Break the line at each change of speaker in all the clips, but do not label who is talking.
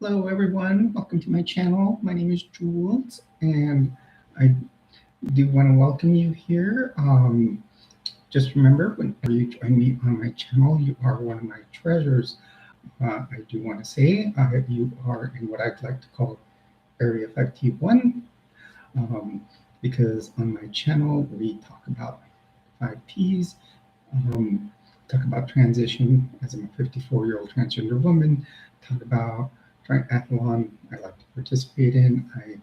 Hello everyone, welcome to my channel. My name is Jules and I do want to welcome you here. Just remember, whenever you join me on my channel, you are one of my treasures. I do want to say you are in what I'd like to call Area 5T1 because on my channel we talk about 5Ts, talk about transition as I'm a 54-year-old transgender woman, talk about triathlon I like to participate in, I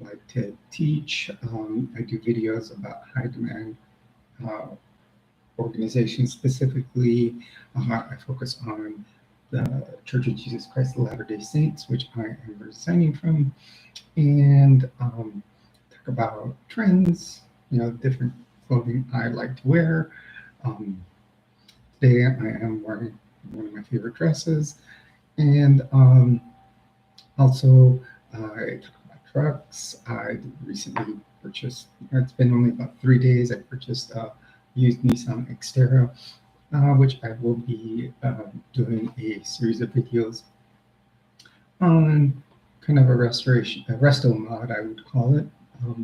like to teach, I do videos about high demand organizations specifically. I focus on the Church of Jesus Christ of Latter-day Saints, which I am resigning from, and talk about trends, different clothing I like to wear. Today I am wearing one of my favorite dresses, and also I talk about trucks. I recently purchased, it's been only about 3 days, I purchased a used Nissan Xterra, which I will be doing a series of videos on, kind of a restoration, a resto mod I would call it. So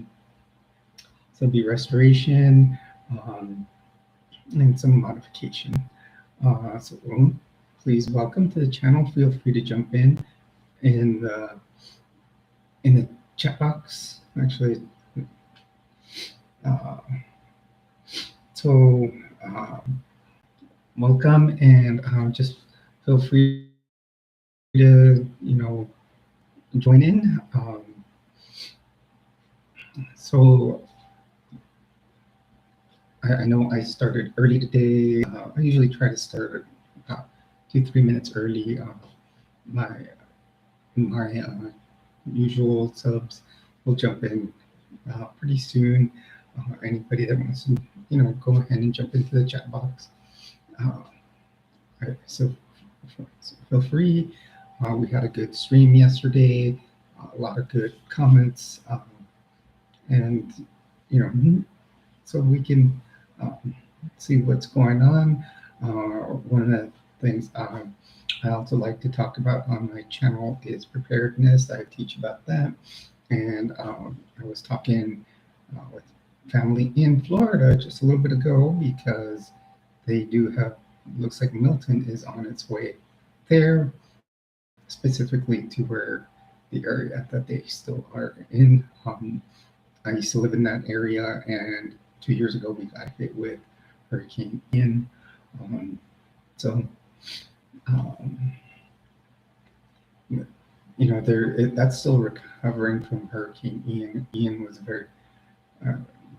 it'll be restoration and some modification. So please welcome to the channel. Feel free to jump in the chat box. Actually, so welcome, and just feel free to join in. So I know I started early today. I usually try to start about 2-3 minutes early. My usual subs will jump in pretty soon. Anybody that wants to, go ahead and jump into the chat box. So feel free. We had a good stream yesterday. A lot of good comments, and so we can see what's going on. One of the things I also like to talk about on my channel is preparedness. I teach about that, and I was talking with family in Florida just a little bit ago because they do have, looks like Milton is on its way there, specifically to where the area that they still are in. I used to live in that area, and 2 years ago we got hit with Hurricane Ian. That's still recovering from Hurricane Ian. Ian was a very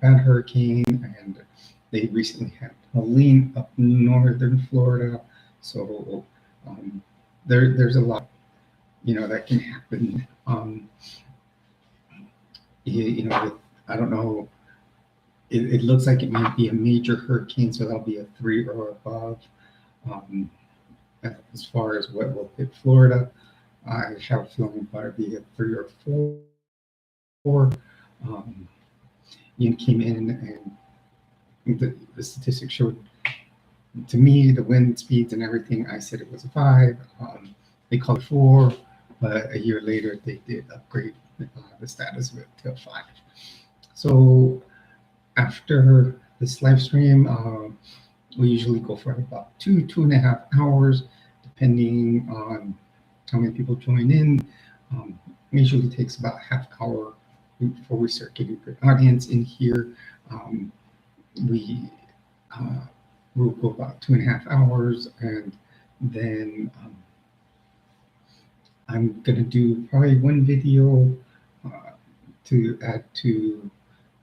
bad hurricane, and they recently had Helene up northern Florida. So there's a lot, that can happen. I don't know. It looks like it might be a major hurricane, so that'll be a 3 or above. As far as what will hit Florida, I have a feeling it'll be a 3 or 4. Ian came in, and the statistics showed, to me, the wind speeds and everything, I said it was a 5. They called it 4, but a year later they did upgrade the status of it to a 5. So after this live stream, we usually go for about 2.5 hours, depending on how many people join in. It usually takes about a half hour before we start getting a good audience in here. We'll go about 2.5 hours, and then I'm gonna do probably one video to add to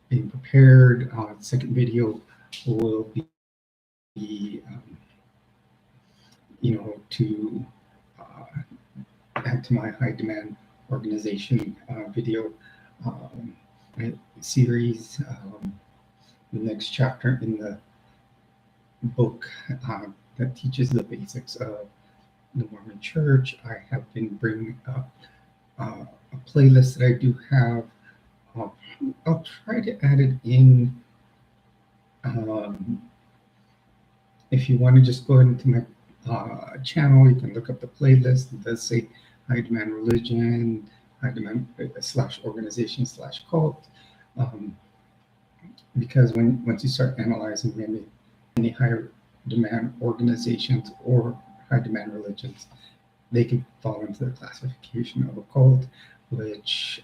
being prepared. Second video will be to add to my high demand organization video series. The next chapter in the book that teaches the basics of the Mormon Church. I have been bringing up a playlist that I do have. I'll try to add it in. If you want to just go into my channel, you can look up the playlist. It does say high demand religion, high demand slash organization slash cult. Um, because once you start analyzing many higher demand organizations or high demand religions, they can fall into the classification of a cult, which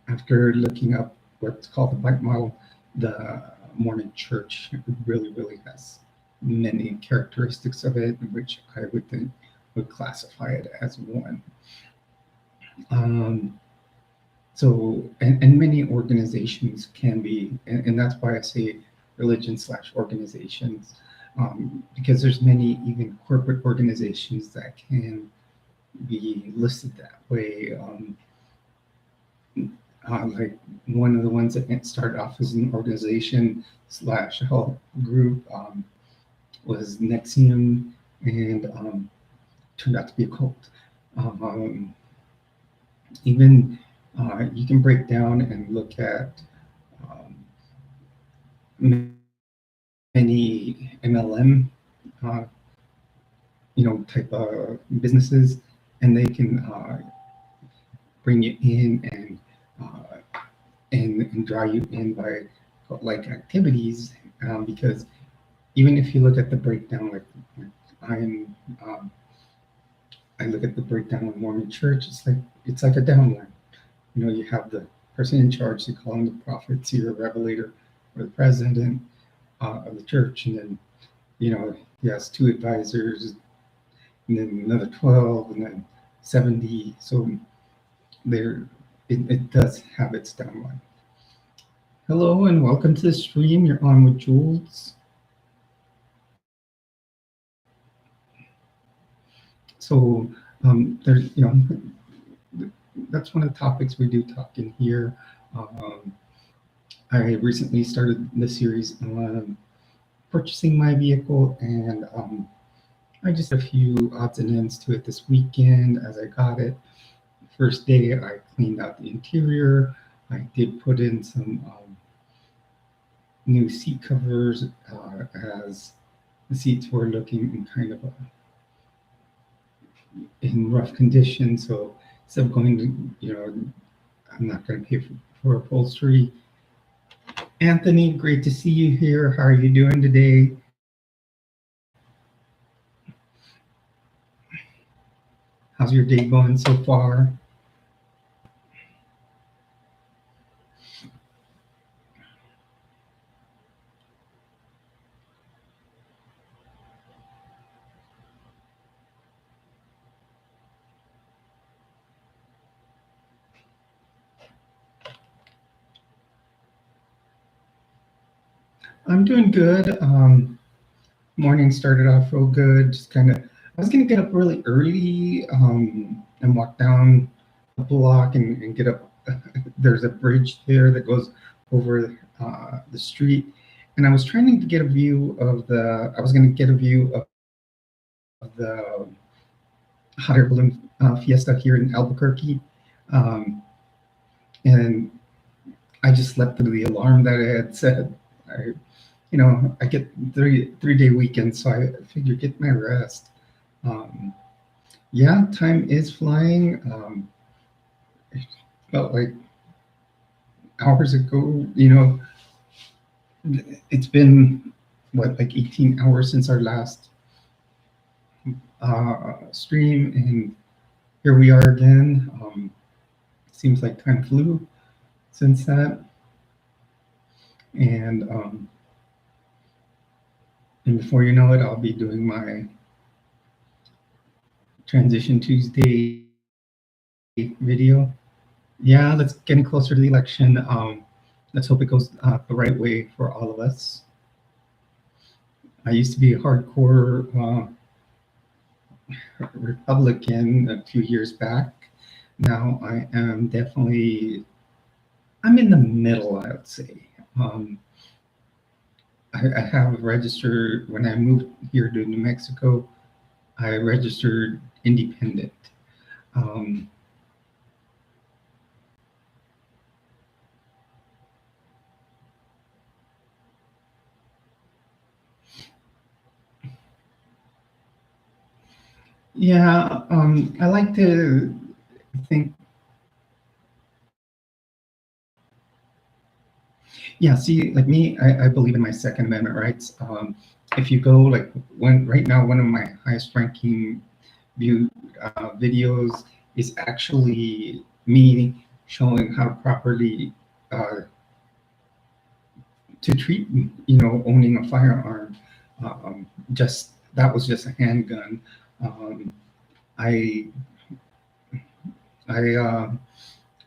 after looking up what's called the White Model, the Mormon Church really has many characteristics of it, which I would think would classify it as one. Um, and many organizations can be, and that's why I say religion slash organizations, because there's many even corporate organizations that can be listed that way. Like one of the ones that started off as an organization slash health group was Nexium, and turned out to be a cult. Um, Even you can break down and look at um, many MLM, uh, type of businesses, and they can bring you in and draw you in by like activities, because even if you look at the breakdown, like I'm, I look at the breakdown of Mormon Church, it's like a downline. You have the person in charge, they call him the prophet, seer, revelator, or the president of the church, and then he has two advisors, and then another 12, and then 70. So there, it does have its downline. Hello and welcome to the stream. You're on with Jules. So there's, that's one of the topics we do talk in here. Um, I recently started the series on purchasing my vehicle, and I just had a few odds and ends to it this weekend as I got it. First day, I cleaned out the interior. I did put in some new seat covers as the seats were looking in kind of in rough condition. So instead of going to, I'm not going to pay for upholstery. Anthony, great to see you here. How are you doing today? How's your day going so far? I'm doing good. Morning started off real good. Just kind of, I was gonna get up really early and walk down the block and get up. There's a bridge there that goes over the street, and I was trying to get a view of the. I was gonna get a view of the hot air balloon fiesta here in Albuquerque, um, and I just slept through the alarm that I had set. I get three-day weekends, so I figure get my rest. Um, yeah, time is flying. It felt like hours ago. It's been what, like 18 hours since our last stream, and here we are again. Seems like time flew since that, and and before you know it, I'll be doing my Transition Tuesday video. Yeah, let's getting closer to the election. Let's hope it goes the right way for all of us. I used to be a hardcore Republican a few years back. Now I am definitely, I'm in the middle, I would say. I have registered, when I moved here to New Mexico, I registered independent. Um, Yeah, I like to think. Yeah, see, like me, I believe in my Second Amendment rights. If you go like right now, one of my highest ranking viewed videos is actually me showing how to properly uh, to treat, owning a firearm. Just that was just a handgun. Um, I I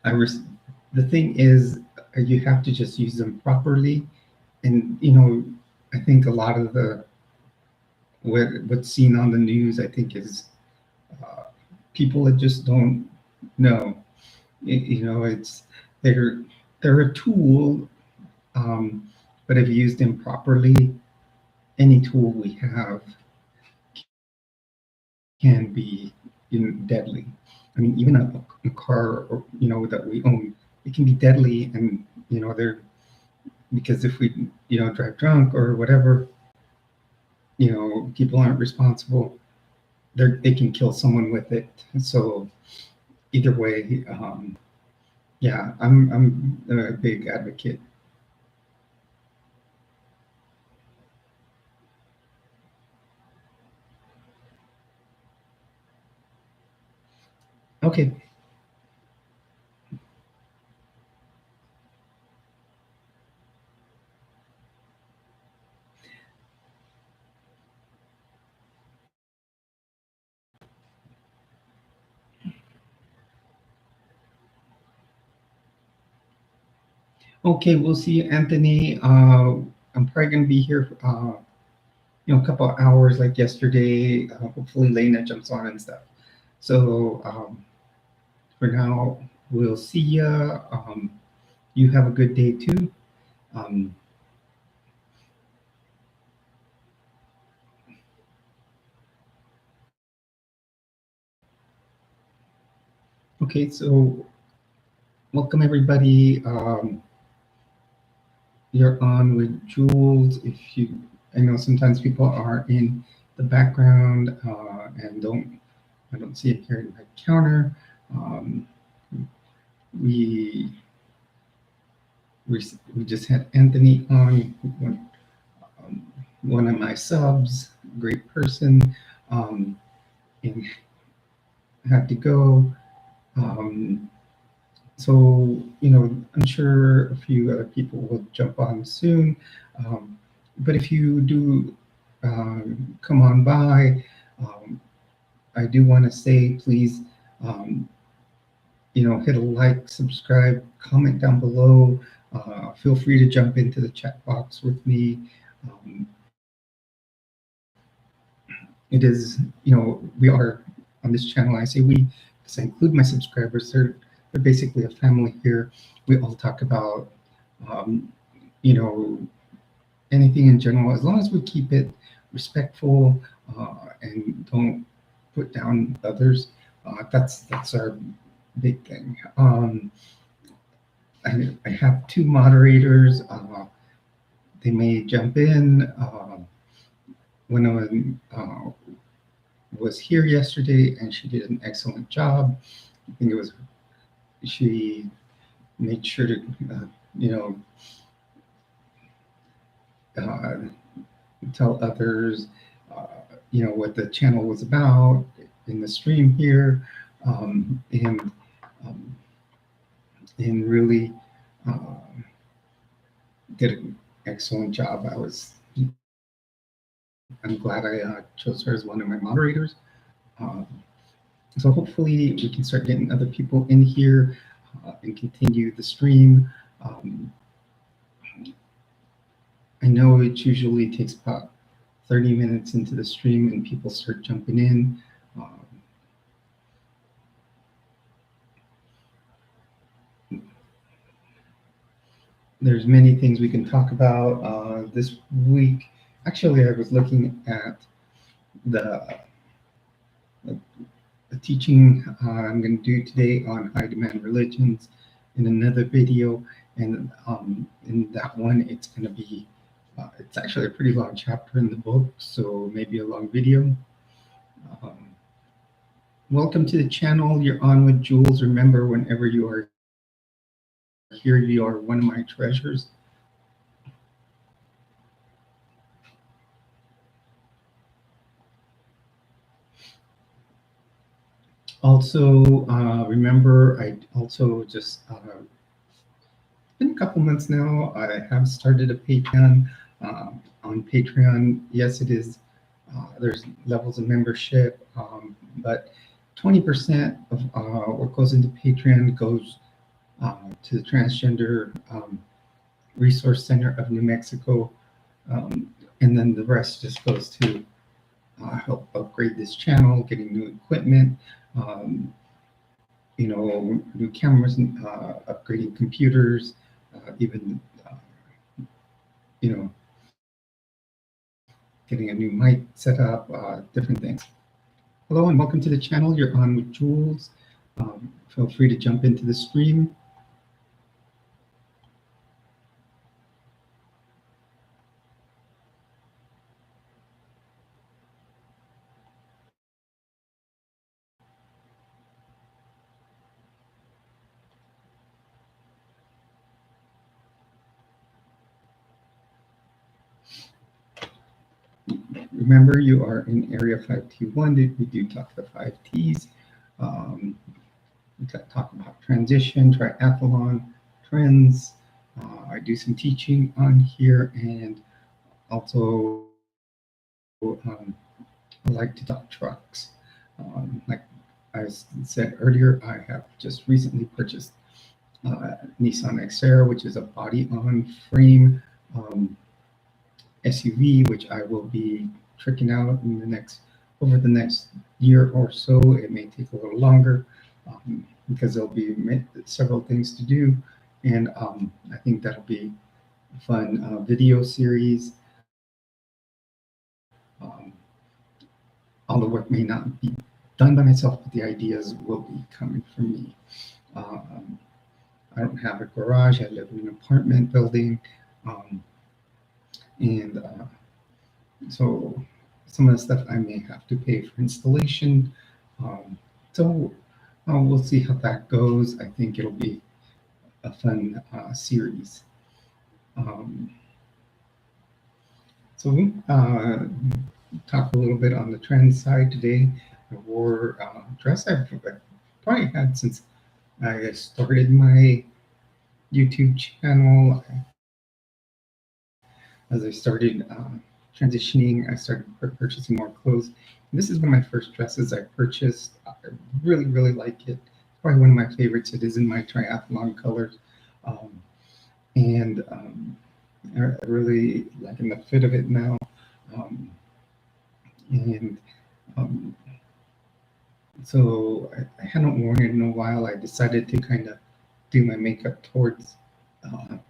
I res- the thing is, you have to just use them properly, and I think a lot of what's seen on the news, I think, is uh, people that just don't know. It's they're they're a tool, um, but if used improperly, any tool we have can be deadly. I mean, even a car, or, that we own, it can be deadly, and they're because if we drive drunk or whatever, people aren't responsible. They can kill someone with it. So either way, yeah, I'm a big advocate. Okay, okay, we'll see you, Anthony. I'm probably gonna be here, a couple of hours like yesterday. Hopefully, Lena jumps on and stuff. So for now, we'll see ya. You have a good day too. Um, okay, so welcome everybody. You're on with Jules. If you, I know sometimes people are in the background and I don't see it here in my counter. Um, we, we just had Anthony on, one of my subs, great person, um, and had to go. Um, so, I'm sure a few other people will jump on soon. Um, but if you do come on by, um, I do want to say, please, um, hit a like, subscribe, comment down below. Feel free to jump into the chat box with me. Um, it is, we are on this channel. I say we, because I include my subscribers. They're basically a family here. We all talk about, um, you know, anything in general, as long as we keep it respectful and don't put down others. That's our big thing. I have two moderators. They may jump in. One of them was here yesterday, and she did an excellent job. I think it was she made sure to, you know, uh, tell others, uh, what the channel was about in the stream here, and um, really uh, did an excellent job. I'm glad I chose her as one of my moderators. Um, so hopefully we can start getting other people in here and continue the stream. Um, I know it usually takes about 30 minutes into the stream and people start jumping in. Um, there's many things we can talk about this week. Actually, I was looking at the, the teaching I'm going to do today on high demand religions in another video, and in that one, it's going to be it's actually a pretty long chapter in the book, so maybe a long video. Um, Welcome to the channel. You're on with Jules. Remember, whenever you are here, you are one of my treasures. Also, remember, I also just been a couple months now. I have started a Patreon. On Patreon, yes, it is. There's levels of membership, but 20% of what goes into Patreon goes to the Transgender Resource Center of New Mexico, and then the rest just goes to help upgrade this channel, getting new equipment, new cameras, upgrading computers, even, you know, getting a new mic set up, different things. Hello and welcome to the channel. You're on with Jules. Feel free to jump into the stream. Remember, you are in Area 5T1. We do talk the 5Ts. We talk about transition, triathlon, trends. I do some teaching on here, and also I like to talk trucks. Like I said earlier, I have just recently purchased Nissan Xterra, which is a body-on-frame SUV, which I will be tricking out over the next year or so. It may take a little longer because there'll be several things to do, and I think that'll be a fun video series. All the work may not be done by myself, but the ideas will be coming from me. I don't have a garage. I live in an apartment building, and so some of the stuff I may have to pay for installation. So we'll see how that goes. I think it'll be a fun series. So we talk a little bit on the trend side today. I wore a dress I've probably had since I started my YouTube channel. As I started transitioning, I started purchasing more clothes. And this is one of my first dresses I purchased. I really, really like it. It's probably one of my favorites. It is in my triathlon colors. And I really liking the fit of it now. So I hadn't worn it in a while. I decided to kind of do my makeup towards the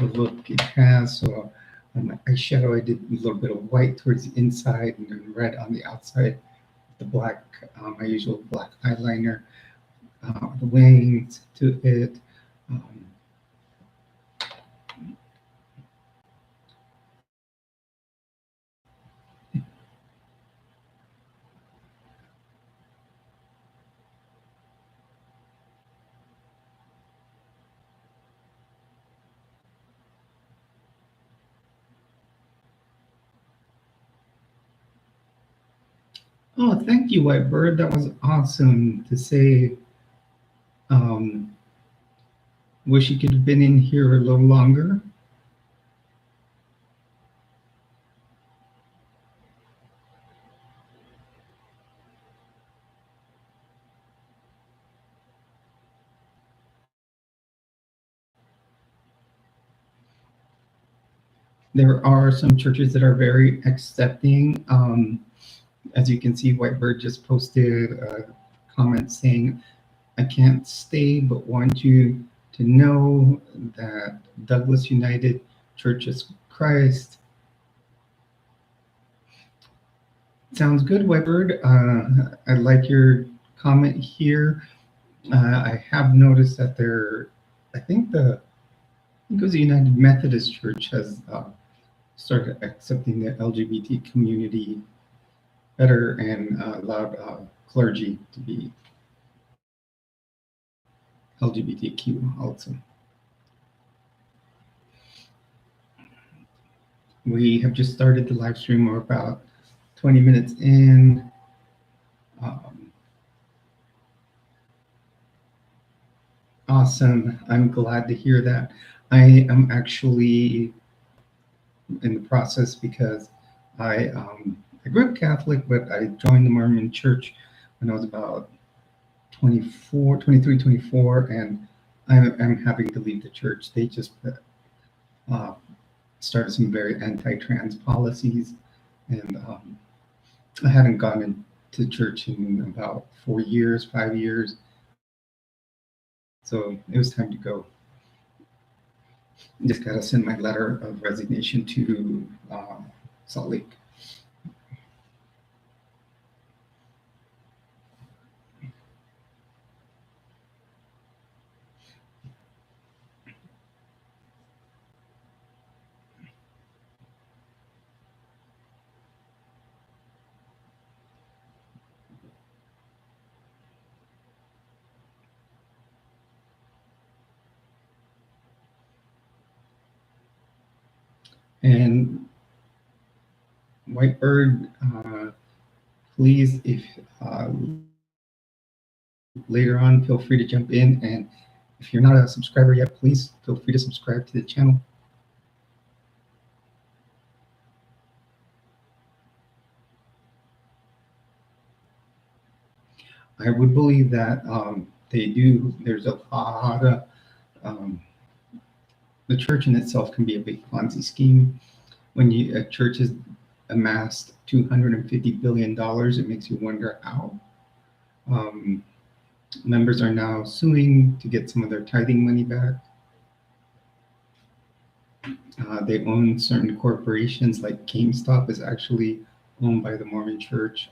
look it has. So on my eyeshadow, I did a little bit of white towards the inside and then red on the outside. The black, my usual black eyeliner, the wings to it. Oh, thank you, Whitebird. That was awesome to say. Wish you could have been in here a little longer. There are some churches that are very accepting. As you can see, Whitebird just posted a comment saying, I can't stay, but want you to know that Douglas United Church of Christ. Sounds good, Whitebird. I like your comment here. I have noticed that I think it was the United Methodist Church has started accepting the LGBT community better and allowed clergy to be LGBTQ also. We have just started the live stream. We're about 20 minutes in. Awesome. I'm glad to hear that. I am actually in the process because I grew up Catholic, but I joined the Mormon Church when I was about 24, 23, 24, and I'm having to leave the church. They just uh, started some very anti-trans policies, and I hadn't gone into church in about 4 years, 5 years, so it was time to go. Just got to send my letter of resignation to Salt Lake. And Whitebird, please, if later on, feel free to jump in. And if you're not a subscriber yet, please feel free to subscribe to the channel. I would believe that they do. There's a lot of the church in itself can be a big Ponzi scheme. When a church has amassed $250 billion, it makes you wonder how. Members are now suing to get some of their tithing money back. They own certain corporations, like GameStop is actually owned by the Mormon Church.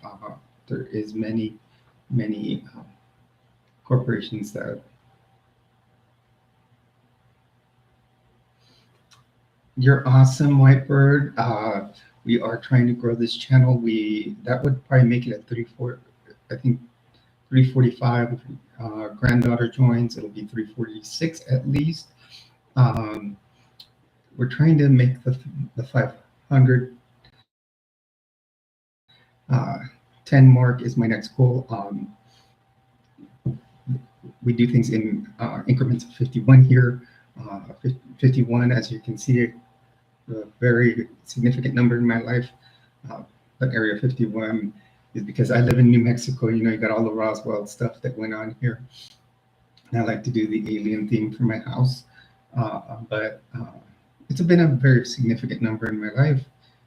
There is many corporations that. You're awesome, Whitebird. We are trying to grow this channel. That would probably make it at 34. I think 345. If granddaughter joins, it'll be 346 at least. We're trying to make the 500. 10 mark is my next goal. We do things in increments of 51 here. 51, as you can see, a very significant number in my life. But Area 51 is because I live in New Mexico. You know, you got all the Roswell stuff that went on here. And I like to do the alien theme for my house. But it's been a very significant number in my life.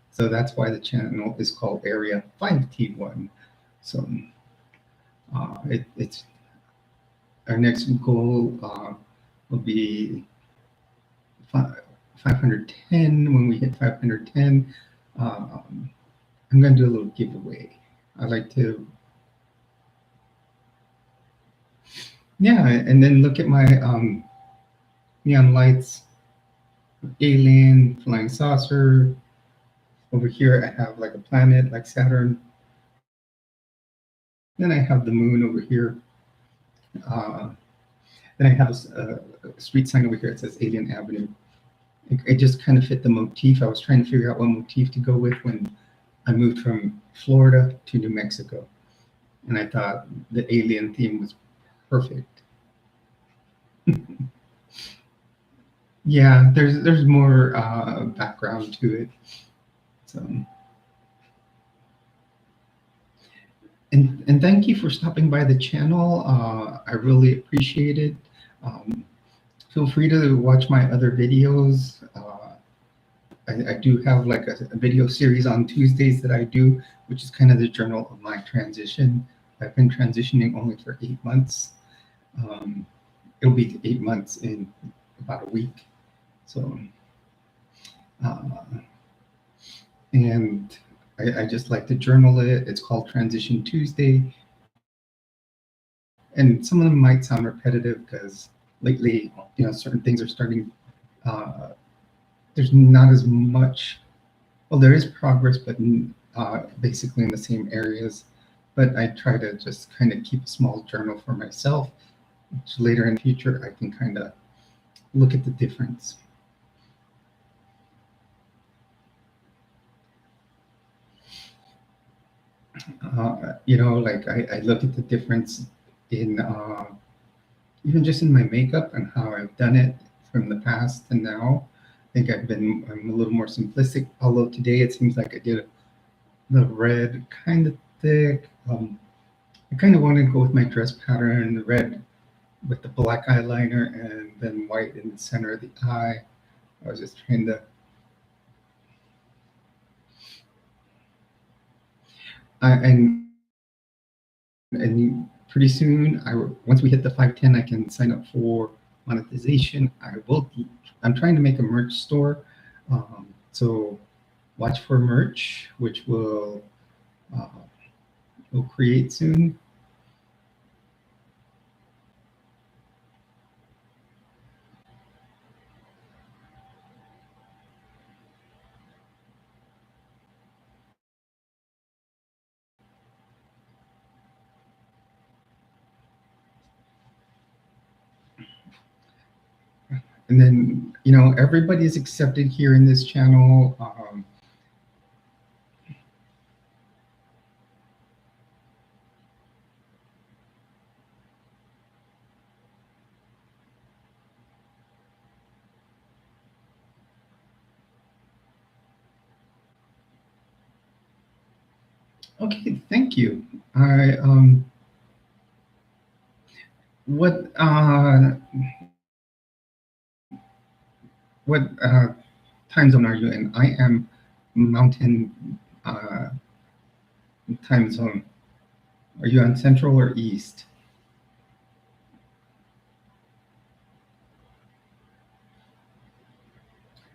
So that's why the channel is called Area 5T1. So it's our next goal will be 510. When we hit 510, I'm going to do a little giveaway. I like to, yeah, and then look at my neon lights, alien, flying saucer. Over here, I have like a planet like Saturn. Then I have the moon over here. Then I have a street sign over here that says Alien Avenue. It just kind of fit the motif. I was trying to figure out what motif to go with when I moved from Florida to New Mexico. And I thought the alien theme was perfect. Yeah, there's more background to it. So, and thank you for stopping by the channel. I really appreciate it. Feel free to watch my other videos. I do have like a video series on Tuesdays that I do, which is kind of the journal of my transition. I've been transitioning only for 8 months. It'll be 8 months in about a week. So, and I just like to journal it. It's called Transition Tuesday. And some of them might sound repetitive because lately, you know, certain things are starting, there's not as much, well, there is progress, but basically in the same areas. but I try to just kind of keep a small journal for myself. So later in the future, I can kind of look at the difference. Like I look at the difference in even just in my makeup and how I've done it from the past to now. I think I'm a little more simplistic, although today it seems like I did the red kind of thick. I kind of wanted to go with my dress pattern, the red with the black eyeliner and then white in the center of the eye. I was just trying to, and pretty soon, once we hit the 510, I can sign up for monetization. I'm trying to make a merch store. So watch for merch, which uh, will create soon. And then, everybody is accepted here in this channel. Okay, thank you. I what what time zone are you in? I am Mountain uh, time zone. Are you on Central or East?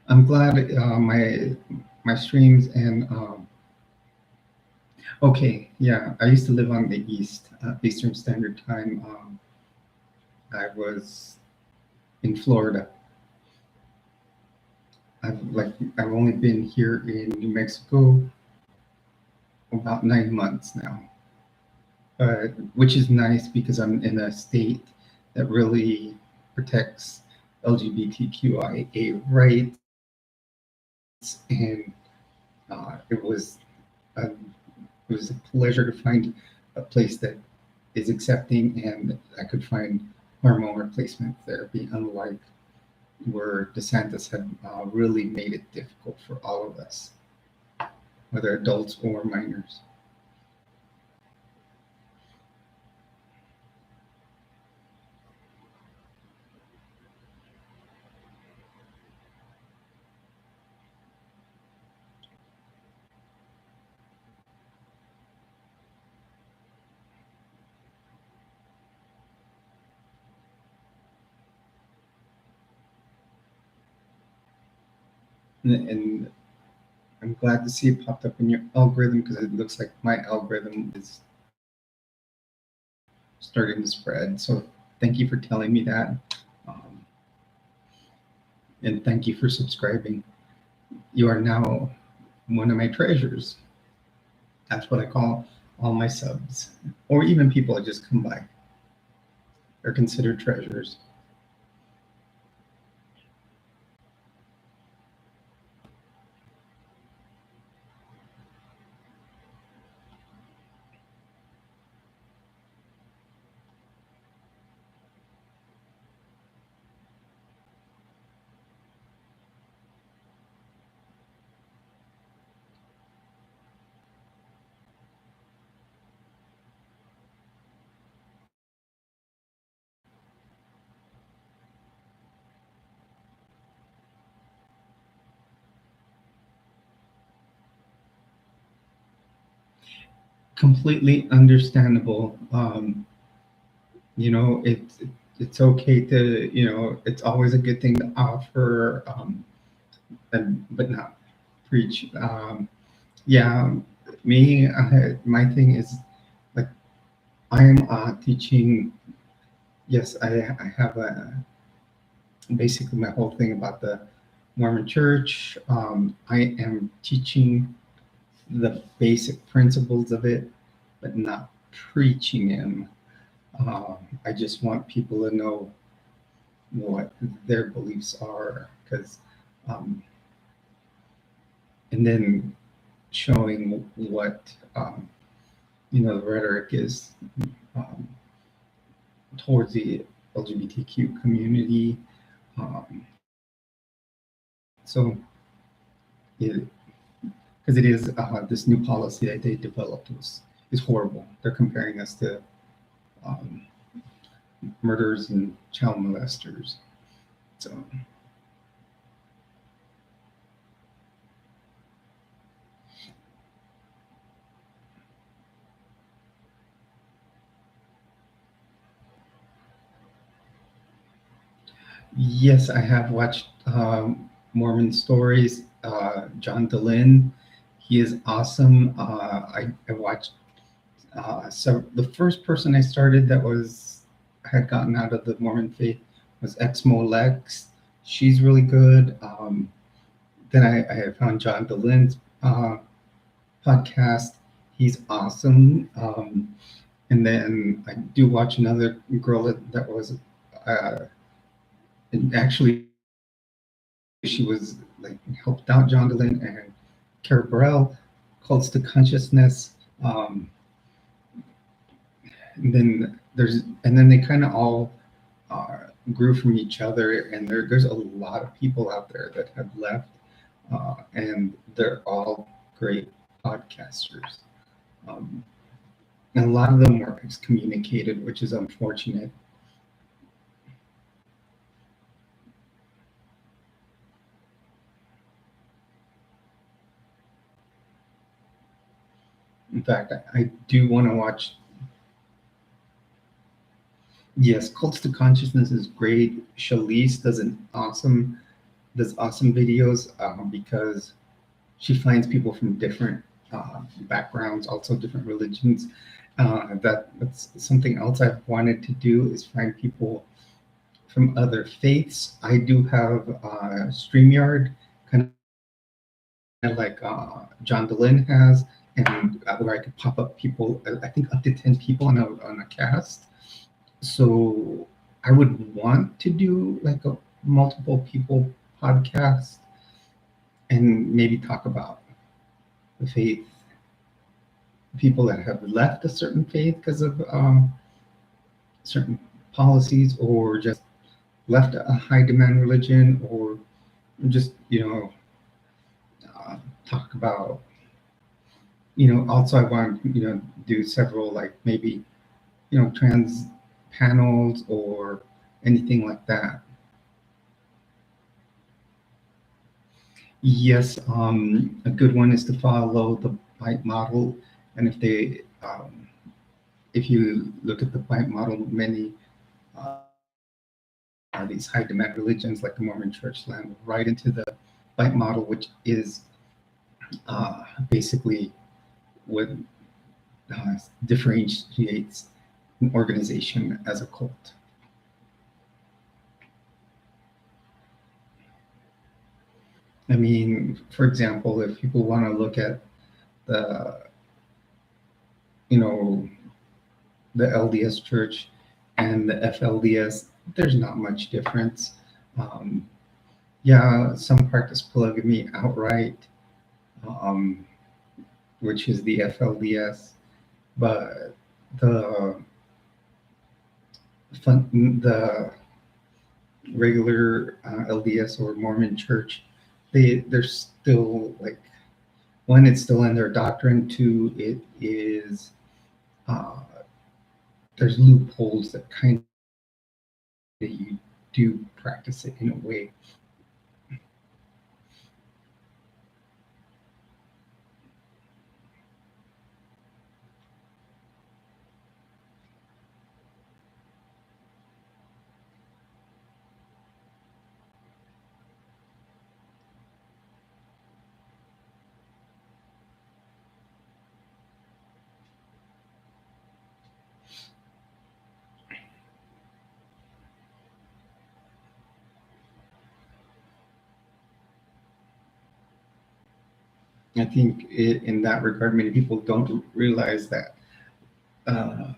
I'm glad my streams and okay, yeah. I used to live on the East Eastern Standard Time. I was in Florida. I've only been here in New Mexico about 9 months now, which is nice because I'm in a state that really protects LGBTQIA rights, and it was a pleasure to find a place that is accepting, and I could find hormone replacement therapy, unlike where DeSantis had really made it difficult for all of us, whether adults or minors. And I'm glad to see it popped up in your algorithm because it looks like my algorithm is starting to spread. So thank you for telling me that. Um, and thank you for subscribing. You are now one of my treasures. That's what I call all my subs, or even people that just come by. They're considered treasures. Completely understandable. It's okay to, it's always a good thing to offer, but not preach. Yeah, me, my thing is like I'm teaching. Yes, I have basically my whole thing about the Mormon Church. I am teaching the basic principles of it, but not preaching him. I just want people to know what their beliefs are, because, um, and then showing what the rhetoric is um, towards the LGBTQ community. So, it, because it is this new policy that they developed is horrible. They're comparing us to um, murderers and child molesters. So yes, I have watched Mormon Stories. John Dehlin, he is awesome. I watched. So the first person I started that had gotten out of the Mormon faith was Exmo Lex. She's really good. Then I found John Dehlin's podcast. He's awesome. And then I do watch another girl that was, and actually, she was like helped out John Dehlin and Kara Burrell, Cults to Consciousness. And then they kind of all grew from each other, and there's a lot of people out there that have left, and they're all great podcasters. Um, and a lot of them were excommunicated, which is unfortunate. In fact, I do want to watch. Yes, Cults to Consciousness is great. Shalise does awesome videos because she finds people from different backgrounds, also different religions. That's something else I've wanted to do, is find people from other faiths. I do have StreamYard, kind of like John Dehlin has, and where I could pop up people. I think up to 10 people on a cast. So I would want to do like a multiple people podcast and maybe talk about the faith, people that have left a certain faith because of certain policies, or just left a high demand religion, or just talk about also I want do several, like maybe trans panels or anything like that. Yes, a good one is to follow the bite model, and if you look at the bite model, many uh, these high demand religions like the Mormon Church land right into the bite model, which is basically what differentiates an organization as a cult. I mean, for example, if people want to look at the, you know, the LDS Church and the FLDS, there's not much difference. Um, yeah, some practice polygamy outright, um, which is the FLDS, but the the regular LDS or Mormon Church, they're still like, one, it's still in their doctrine. Two, it is uh, there's loopholes that kind of that you do practice it in a way. I think in that regard, many people don't realize that uh,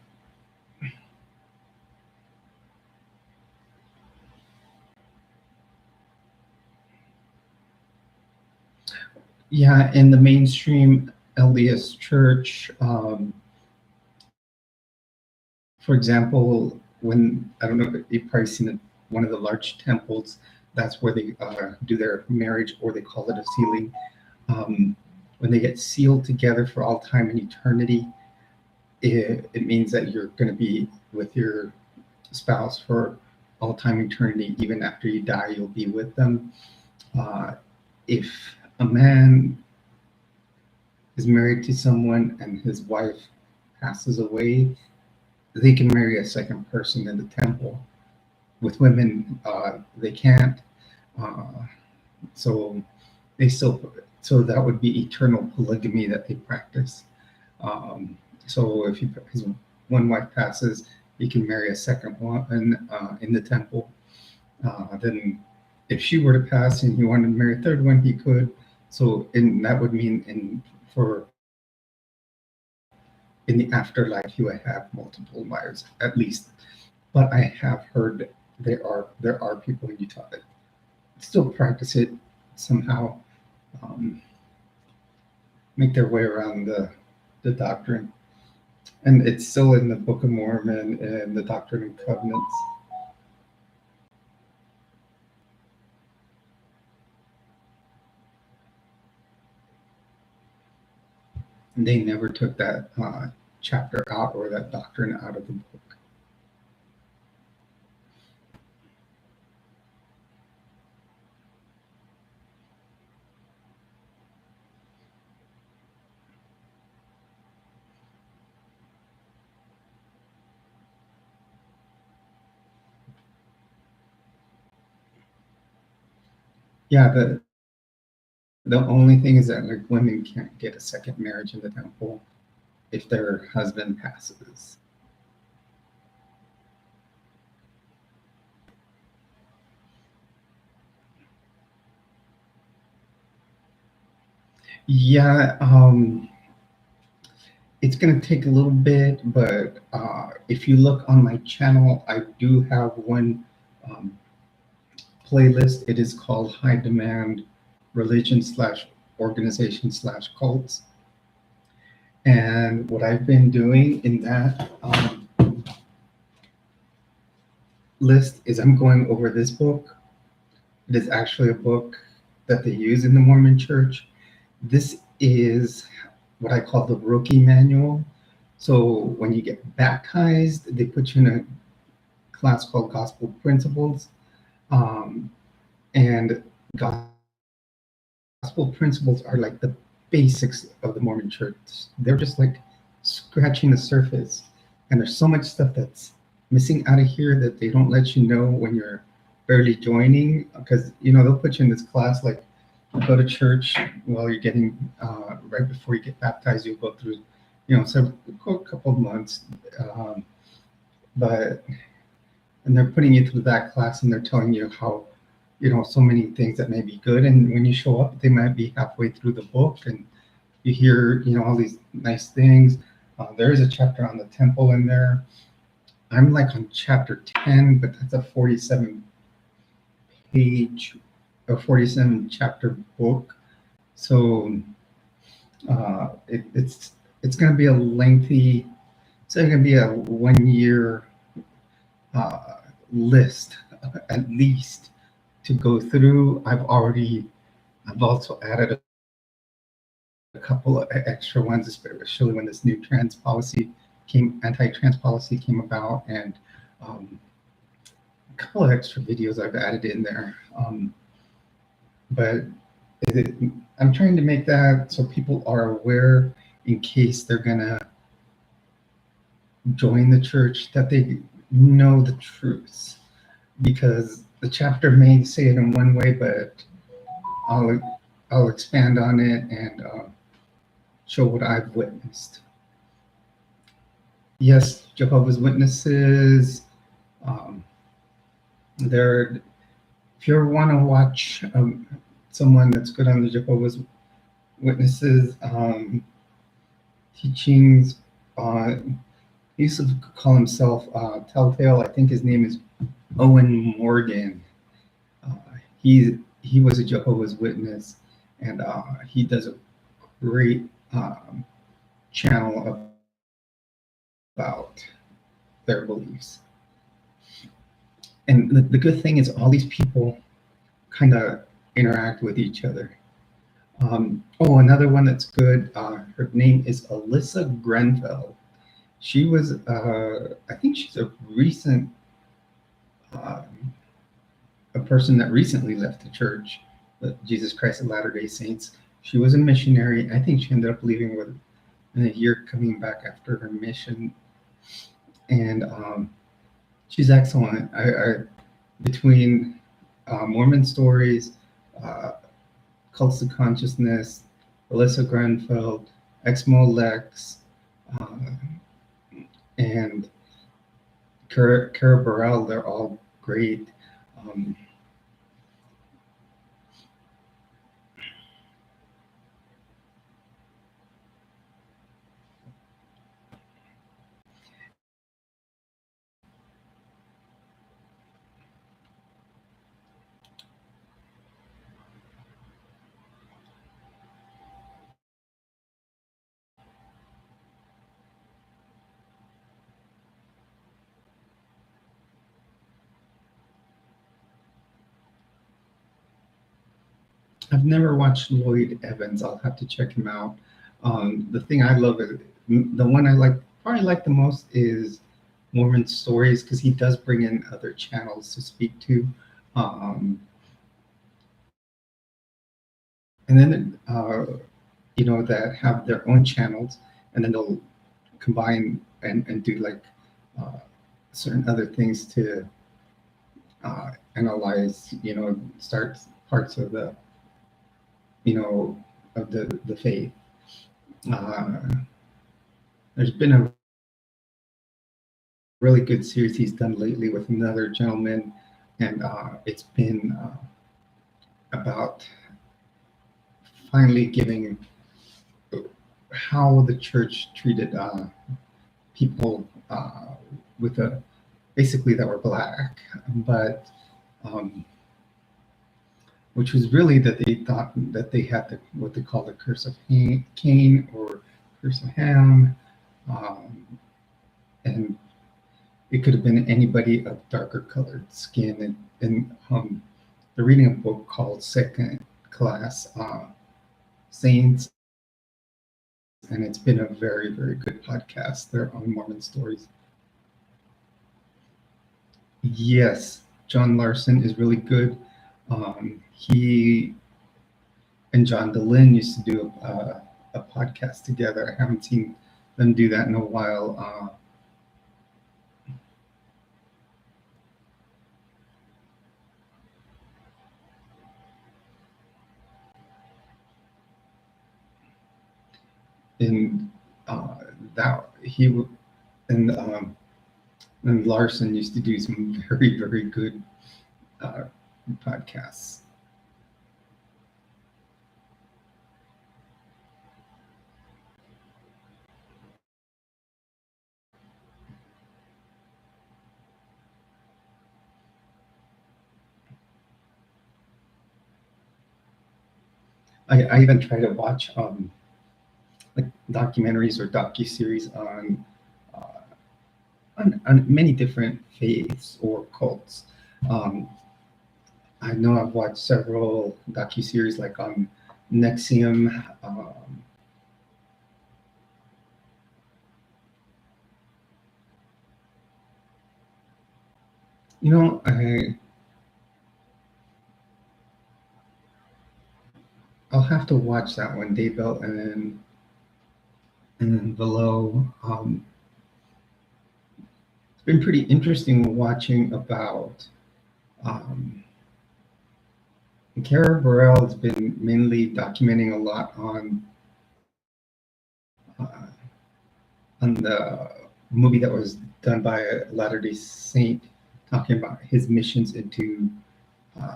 yeah, in the mainstream LDS church, for example, when I don't know, you've probably seen it, one of the large temples. That's where they do their marriage, or they call it a sealing. When they get sealed together for all time and eternity, it means that you're going to be with your spouse for all time eternity. Even after you die, you'll be with them. If a man is married to someone and his wife passes away, they can marry a second person in the temple. With women, they can't. Uh, so they still, so that would be eternal polygamy that they practice. Um, so if his one wife passes, he can marry a second one in the temple. Then, if she were to pass and he wanted to marry a third one, he could. So, that would mean for in the afterlife, he would have multiple wives at least. But I have heard there are people in Utah that still practice it somehow, um, make their way around the doctrine, and it's still in the Book of Mormon and the Doctrine and Covenants. And they never took that chapter out or that doctrine out of the book. Yeah, the only thing is that like women can't get a second marriage in the temple if their husband passes. Yeah, it's going to take a little bit, but if you look on my channel, I do have one um, playlist. It is called High Demand Religion slash Organization slash Cults. And what I've been doing in that list is I'm going over this book. It is actually a book that they use in the Mormon Church. This is what I call the rookie manual. So when you get baptized, they put you in a class called Gospel Principles. And gospel principles are like the basics of the Mormon Church. They're just like scratching the surface. And there's so much stuff that's missing out of here that they don't let you know when you're barely joining. Because, they'll put you in this class like, go to church while you're getting, right before you get baptized, you'll go through, so a couple of months. But, and they're putting you through that class and they're telling you how, so many things that may be good. And when you show up, they might be halfway through the book and you hear, all these nice things. There is a chapter on the temple in there. I'm like on chapter 10, but that's a 47 page or 47 chapter book. So it's going to be a lengthy, it's going to be a 1 year list at least to go through. I've also added a couple of extra ones, especially when this new anti-trans policy came about, and a couple of extra videos I've added in there. But I'm trying to make that so people are aware in case they're gonna join the church, that they know the truth, because the chapter may say it in one way, but I'll expand on it and show what I've witnessed. Yes, Jehovah's Witnesses. If you ever want to watch someone that's good on the Jehovah's Witnesses teachings, he used to call himself Telltale. I think his name is Owen Morgan. Uh, he was a Jehovah's Witness, and he does a great channel about their beliefs. And the good thing is all these people kind of interact with each other. Oh, another one that's good. Her name is Alyssa Grenfell. She was, I think she's a recent, a person that recently left the church, the Jesus Christ of Latter-day Saints. She was a missionary. I think she ended up leaving within a year, coming back after her mission. And she's excellent. Between Mormon stories, uh, Cults of Consciousness, Alyssa Grenfell, Exmo Lex, uh, and Kara Burrell, they're all great. Um, I've never watched Lloyd Evans. I'll have to check him out. The thing I love, the one I like, probably like the most is Mormon Stories, because he does bring in other channels to speak to. Um, and then, that have their own channels, and then they'll combine and do like uh, certain other things to analyze, start parts of you know, the faith. Uh, there's been a really good series he's done lately with another gentleman, and it's been about finally giving how the church treated people with basically that were black, but um, which was really that they thought that they had what they call the curse of Cain or curse of Ham, um, and it could have been anybody of darker colored skin. And they're reading a book called Second Class Saints, and it's been a very, very good podcast. They're on Mormon Stories. Yes, John Larson is really good. He and John Dehlin used to do a podcast together. I haven't seen them do that in a while. And that he and and Larson used to do some very, very good uh, podcasts. I even try to watch like documentaries or docu-series uh, on many different faiths or cults. Um, I know I've watched several docu-series like on Nexium. I'll have to watch that one, Daybell, and then below. It's been pretty interesting watching about. Kara Burrell has been mainly documenting a lot uh, on the movie that was done by a Latter-day Saint, talking about his missions into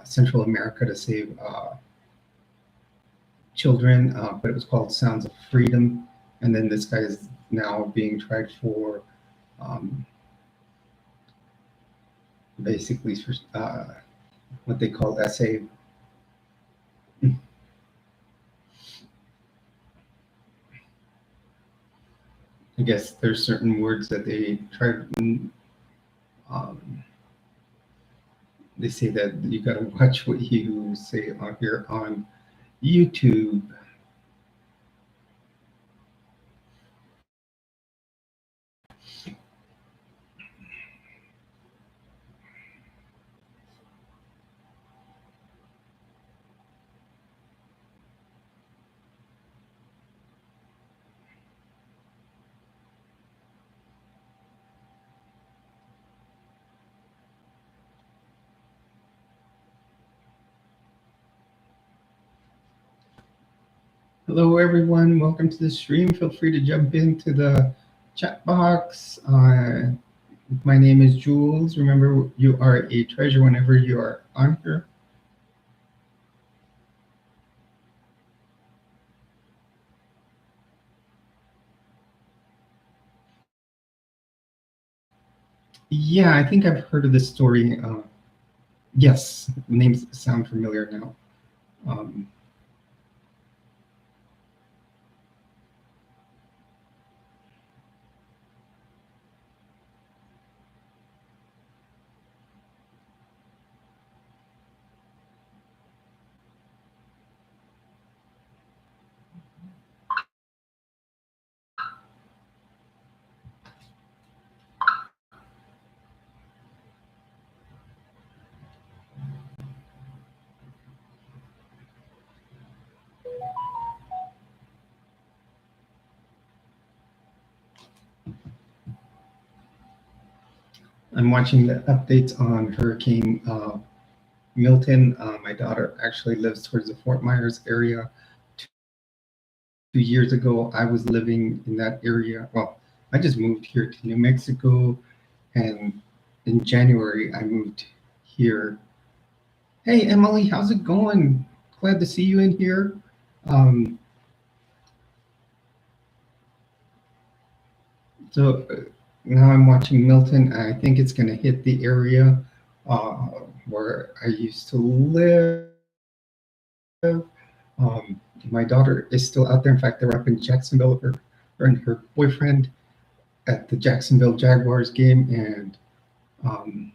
Central America to save children, but it was called Sounds of Freedom. And then this guy is now being tried for um, basically for what they call essay. I guess there's certain words that they try. Um, they say that you got to watch what you say on here on YouTube. Hello, everyone. Welcome to the stream. Feel free to jump into the chat box. My name is Jules. Remember, you are a treasure whenever you are on here. Yeah, I think I've heard of this story. Yes, names sound familiar now. Um, I'm watching the updates on Hurricane Milton. My daughter actually lives towards the Fort Myers area. 2 years ago, I was living in that area. Well, I just moved here to New Mexico, and in January, I moved here. Hey, Emily, how's it going? Glad to see you in here. Um, so now I'm watching Milton. I think it's going to hit the area uh, where I used to live. My daughter is still out there. In fact, they're up in Jacksonville, her and her boyfriend at the Jacksonville Jaguars game, and um,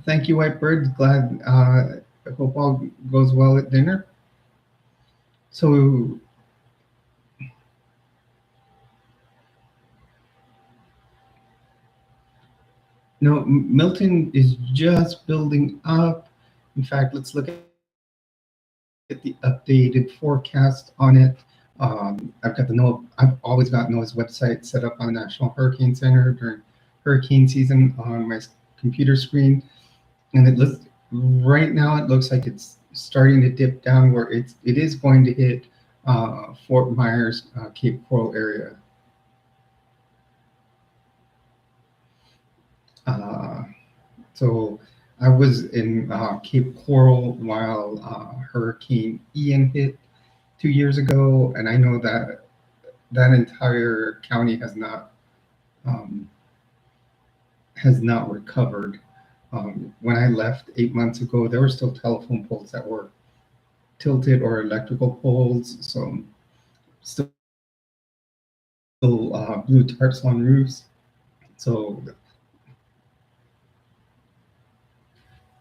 thank you, Whitebird. Glad. I hope all goes well at dinner. So no, Milton is just building up. In fact, let's look at the updated forecast on it. I've got the NOAA. I've always got NOAA's website set up on the National Hurricane Center during hurricane season on my computer screen, and it looks right now. It looks like it's starting to dip down where it is going to hit Fort Myers, Cape Coral area. Uh, so I was in Cape Coral while Hurricane Ian hit 2 years ago, and I know that that entire county um, has not recovered. When I left 8 months ago, there were still telephone poles that were tilted or electrical poles, so still blue tarps on roofs. So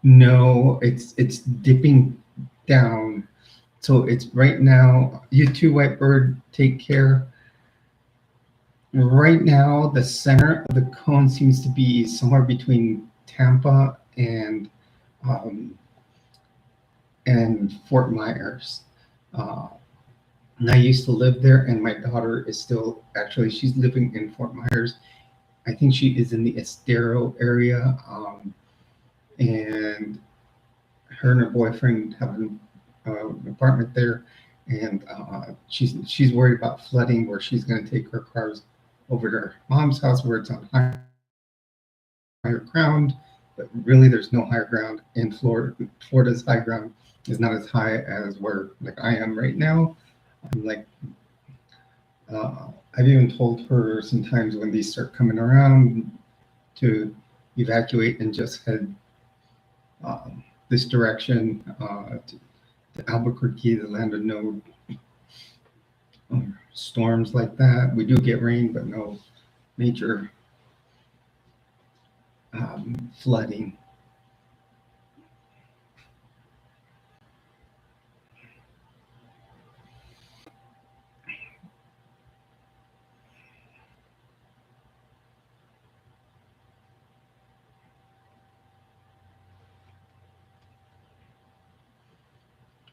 no, it's dipping down. So it's right now. You too, Whitebird. Take care. Right now, the center of the cone seems to be somewhere between Tampa um, and Fort Myers. Uh, and I used to live there, and my daughter is still actually she's living in Fort Myers. I think she is in the Estero area, and her and her boyfriend have an apartment there, and she's worried about flooding, where she's going to take her cars over to her mom's house where it's on higher ground, but really there's no higher ground in Florida. Florida's high ground is not as high as where like I am right now. I'm like, I've even told her sometimes when these start coming around to evacuate and just head this direction to Albuquerque, the land of no storms like that. We do get rain, but no major flooding.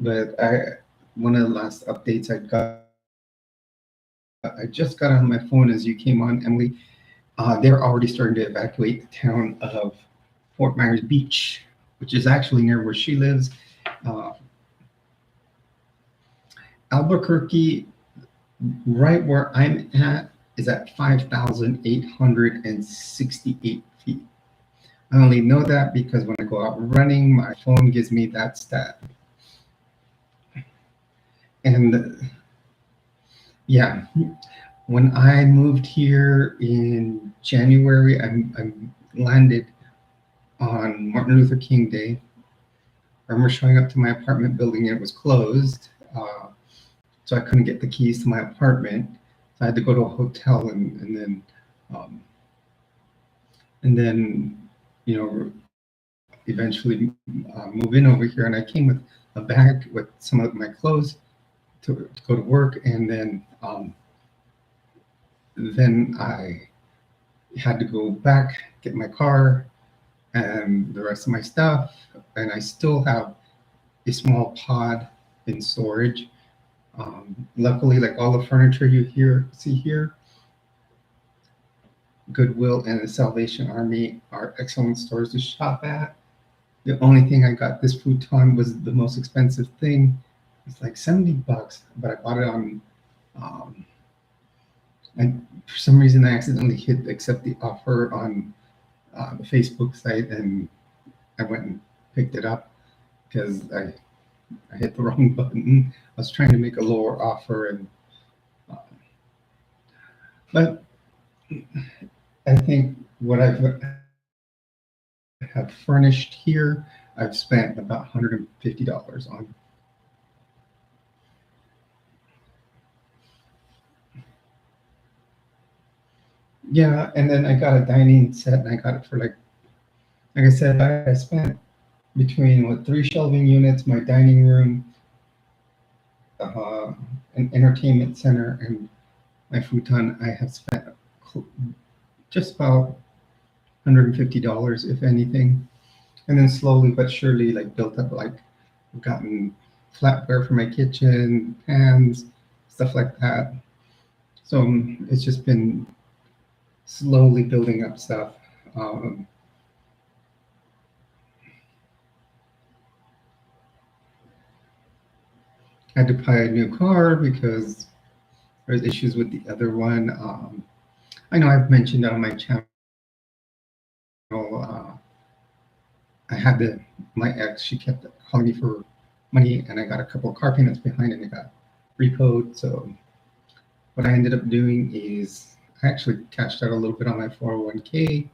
But one of the last updates I just got on my phone as you came on, Emily. They're already starting to evacuate the town of Fort Myers Beach, which is actually near where she lives. Albuquerque, right where I'm at, is at 5,868 feet. I only know that because when I go out running, my phone gives me that stat. And yeah, when I moved here in January, I landed on Martin Luther King Day. I remember showing up to my apartment building and it was closed. So I couldn't get the keys to my apartment. So I had to go to a hotel and then, you know, eventually move in over here. And I came with a bag with some of my clothes to go to work. And then I had to go back, get my car and the rest of my stuff. And I still have a small pod in storage. Luckily, like all the furniture you see here, Goodwill and the Salvation Army are excellent stores to shop at. The only thing I got this futon was the most expensive thing. It's like $70, but I bought it on, and for some reason I accidentally hit accept the offer on the Facebook site, and I went and picked it up because I hit the wrong button. I was trying to make a lower offer, and but I think what I have furnished here, I've spent about $150 on. Yeah, and then I got a dining set, and I got it for like I said, I spent between 3 shelving units, my dining room, an entertainment center, and my futon. I have spent just about $150, if anything, and then slowly but surely, like built up. Like I've gotten flatware for my kitchen, pans, stuff like that. So it's just been slowly building up stuff. I had to buy a new car because there's issues with the other one. I know I've mentioned on my channel. I had my ex. She kept calling me for money, and I got a couple of car payments behind, and it got repoed. So what I ended up doing is I actually cashed out a little bit on my 401k,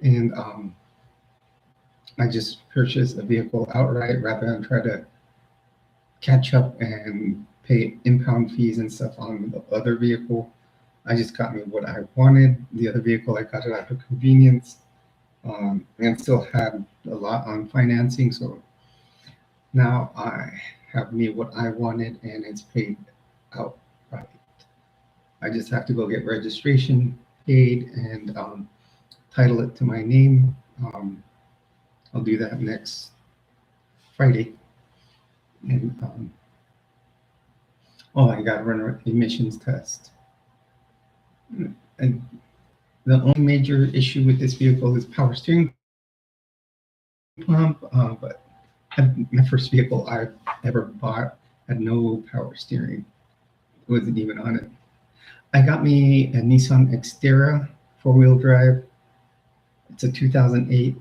and I just purchased a vehicle outright rather than try to catch up and pay impound fees and stuff on the other vehicle. I just got me what I wanted. The other vehicle, I got it out of convenience, and still had a lot on financing. So now I have me what I wanted, and it's paid outright. I just have to go get registration paid and title it to my name. I'll do that next Friday. And I got to run an emissions test. And the only major issue with this vehicle is power steering pump. But my first vehicle I ever bought had no power steering. It wasn't even on it. I got me a Nissan Xterra 4-wheel drive. It's a 2008.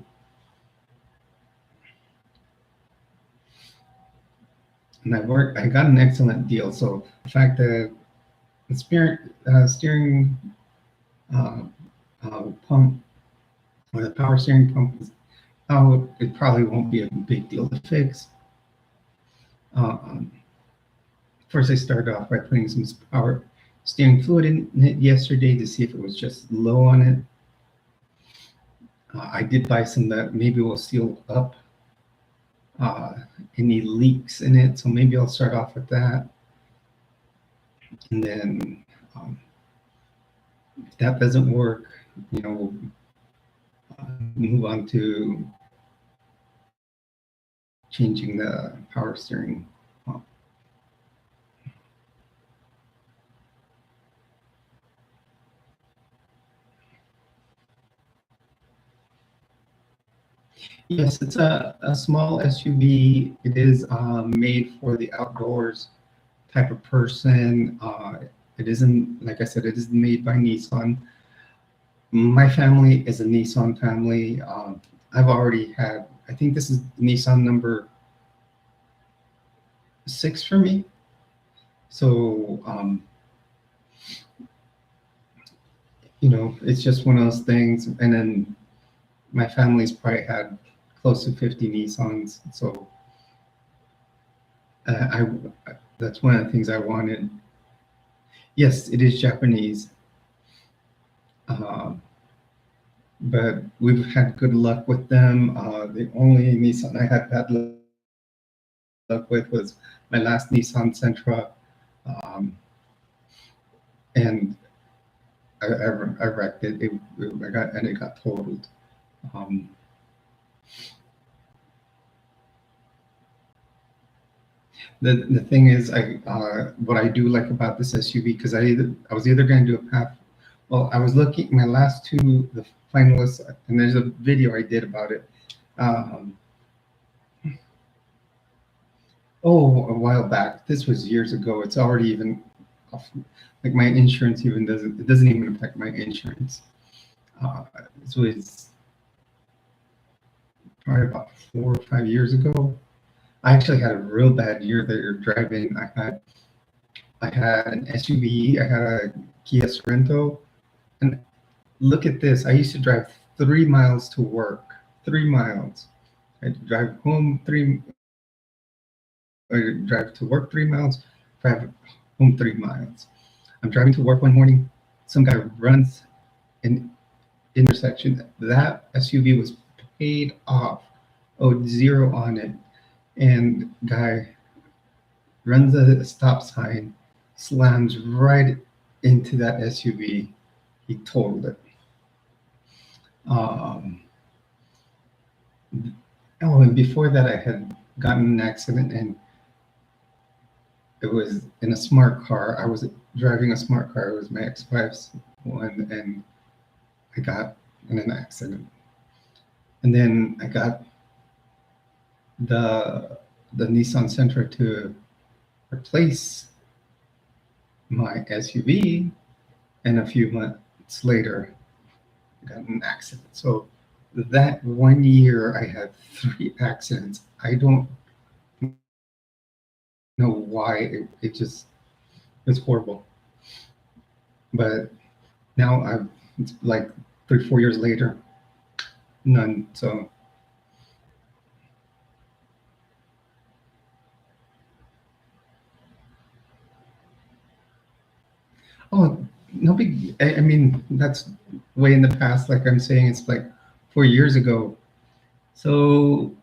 and I got an excellent deal. So the fact that the steering uh, pump, or the power steering pump is out, it probably won't be a big deal to fix. Um, First, I started off by putting some power steering fluid in it yesterday to see if it was just low on it. I did buy some that maybe will seal up any leaks in it, so maybe I'll start off with that. And then if that doesn't work, we'll move on to changing the power steering pump. Yes, it's a small SUV. It is made for the outdoors type of person. It isn't, like I said, it is made by Nissan. My family is a Nissan family. I've already had, I think this is Nissan number 6 for me. So, it's just one of those things. And then my family's probably had close to 50 Nissans. So that's one of the things I wanted. Yes, it is Japanese. But we've had good luck with them. The only Nissan I had bad luck with was my last Nissan Sentra, and I wrecked it. It got totaled. The thing is, what I do like about this SUV, because I was either going to do a path. Well, I was looking my last two, the finalists, and there's a video I did about it. A while back. This was years ago. It's already even off. Like my insurance it doesn't even affect my insurance. This was probably about 4 or 5 years ago. I actually had a real bad year there driving. I had an SUV. I had a Kia Sorento, and look at this. I used to drive 3 miles to work. 3 miles. I had to drive home drive to work 3 miles, drive home 3 miles. I'm driving to work one morning. Some guy runs an intersection. That SUV was paid off, owed 0 on it, and guy runs a stop sign, slams right into that SUV. He totaled it. And before that, I had gotten an accident, and it was in a smart car. I was driving a smart car. It was my ex-wife's one, and I got in an accident. And then I got the Nissan Sentra to replace my SUV, and a few months later, I got in an accident. So that 1 year, I had 3 accidents. I don't know why. It's horrible. But now it's like 3, 4 years later, none. So no big. I mean, that's way in the past. Like I'm saying, it's like 4 years ago. So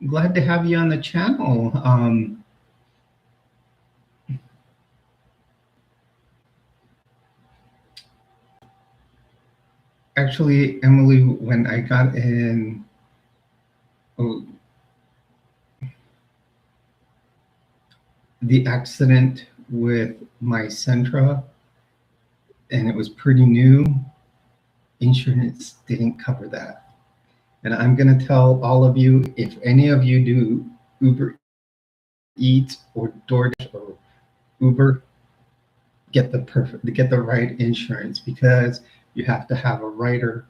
glad to have you on the channel. Actually, Emily, when I got in, the accident with my Sentra, and it was pretty new, insurance didn't cover that. And I'm going to tell all of you, if any of you do Uber Eats or DoorDash or Uber, get the right insurance, because you have to have a rider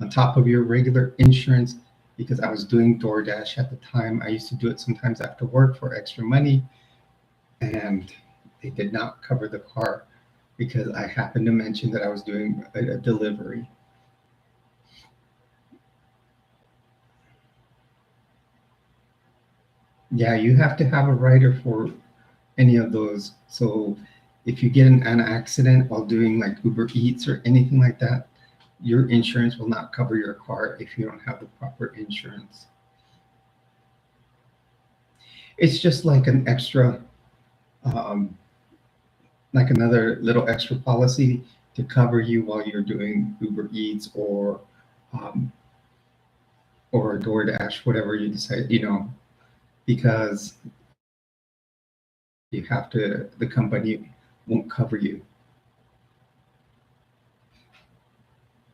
on top of your regular insurance because I was doing DoorDash at the time. I used to do it sometimes after work for extra money, and they did not cover the car because I happened to mention that I was doing a delivery. Yeah, you have to have a rider for any of those. So if you get in an accident while doing like Uber Eats or anything like that, your insurance will not cover your car if you don't have the proper insurance. It's just like an extra, um, like another little extra policy to cover you while you're doing Uber Eats um, or DoorDash, whatever you decide, because you have to, the company won't cover you.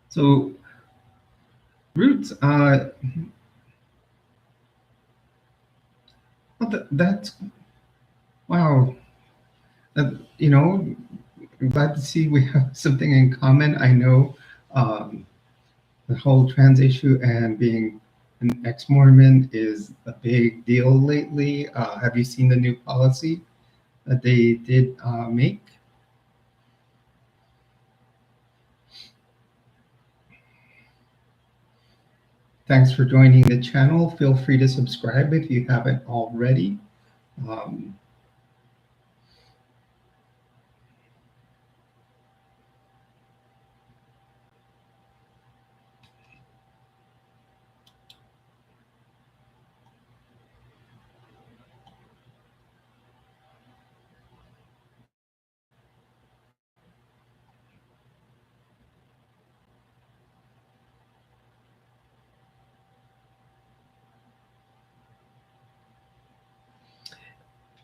So Roots, well, that's wow. I'm glad to see we have something in common. I know um, the whole trans issue and being an ex-Mormon is a big deal lately. Have you seen the new policy that they did make? Thanks for joining the channel. Feel free to subscribe if you haven't already. Um,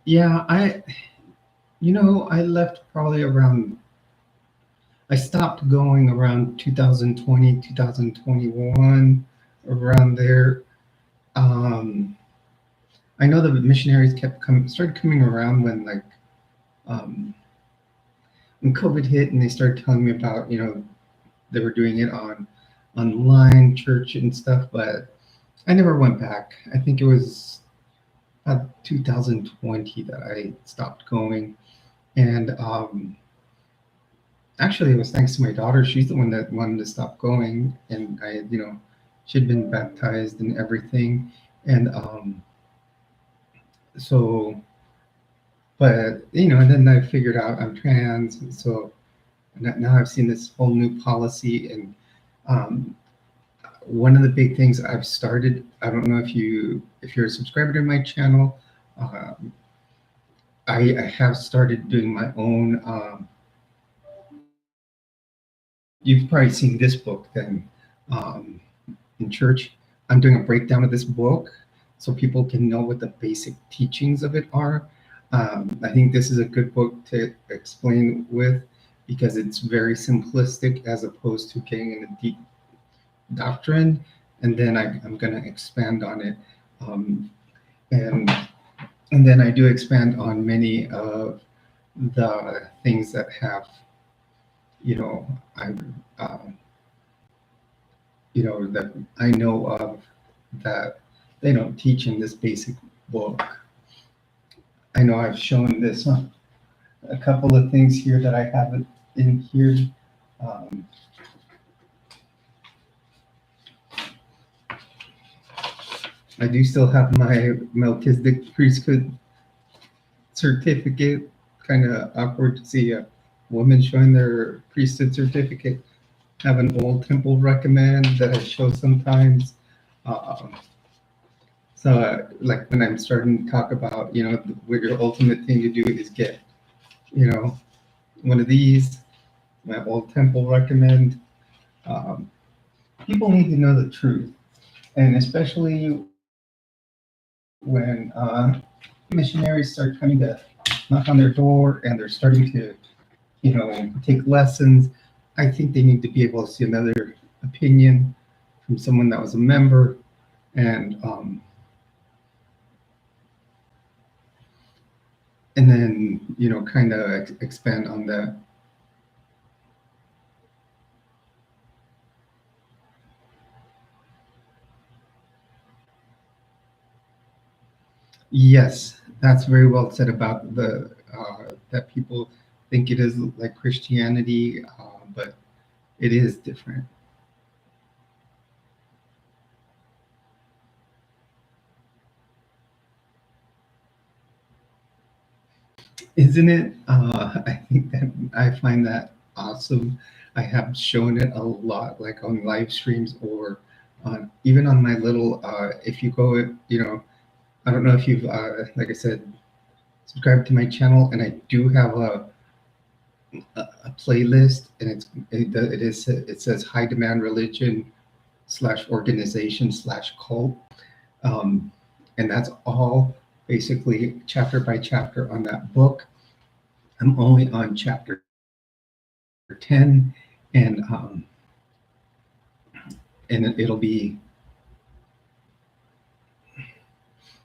yeah, I left probably around, I stopped going around 2020, 2021, around there. Um, I know the missionaries started coming around um, when COVID hit, and they started telling me about, they were doing it on online church and stuff, but I never went back. I think it was about 2020 that I stopped going, and actually, it was thanks to my daughter. She's the one that wanted to stop going, and she'd been baptized and everything, and so, but and then I figured out I'm trans, so now I've seen this whole new policy, and um, one of the big things I've started. I don't know if you're a subscriber to my channel. Um, I have started doing my own. You've probably seen this book then. Um, in church. I'm doing a breakdown of this book so people can know what the basic teachings of it are. I think this is a good book to explain with because it's very simplistic as opposed to getting into deep doctrine. And then I'm going to expand on it. Um, and and then I do expand on many of the things that have, I'm that I know of that they don't teach in this basic book. I know I've shown this a couple of things here that I haven't in here. Um, I do still have my Melchizedek priesthood certificate. Kind of awkward to see a woman showing their priesthood certificate. Have an old temple recommend that I show sometimes. Um, So, like when I'm starting to talk about, what your ultimate thing to do is get, you know, one of these, my old temple recommend. Um, People need to know the truth, and especially when missionaries start coming to knock on their door and they're starting to, take lessons. I think they need to be able to see another opinion from someone that was a member, and then kind of expand on that. Yes, that's very well said about the that people think it is like Christianity, but it is different, isn't it? I think that I find that awesome. I have shown it a lot, like on live streams or on even on my little. If you go, I don't know if you've, like I said, subscribed to my channel, and I do have a playlist, and it says high demand religion slash organization slash cult, um, and that's all basically chapter by chapter on that book. I'm only on chapter 10, and it'll be,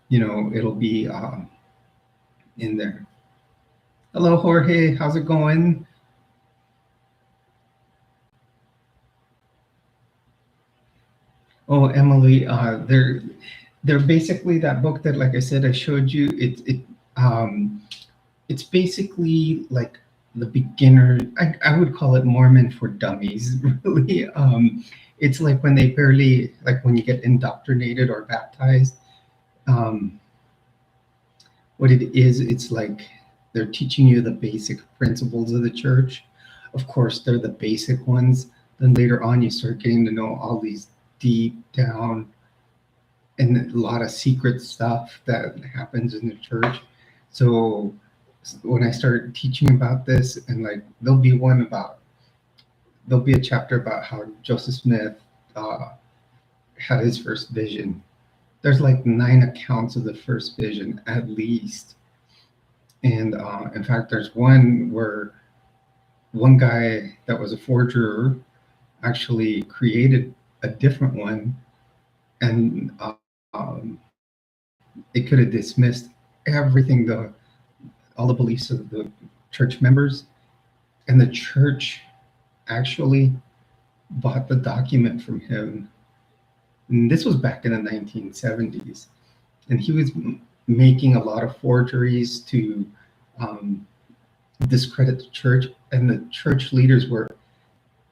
it'll be in there. Hello, Jorge. How's it going? Oh, Emily, they're basically that book that, like I said, I showed you. Um, it's basically like the beginner. I would call it Mormon for dummies, really. It's like when they barely, like when you get indoctrinated or baptized. Um, what it is, it's like they're teaching you the basic principles of the church. Of course, they're the basic ones. Then later on, you start getting to know all these deep down and a lot of secret stuff that happens in the church. So when I started teaching about this, and like there'll be a chapter about how Joseph Smith uh, had his first vision. There's like 9 accounts of the first vision at least, and in fact, there's one where one guy that was a forger actually created a different one, and it could have dismissed everything, the all the beliefs of the church members, and the church actually bought the document from him. And this was back in the 1970s, and he was making a lot of forgeries to um, discredit the church, and the church leaders were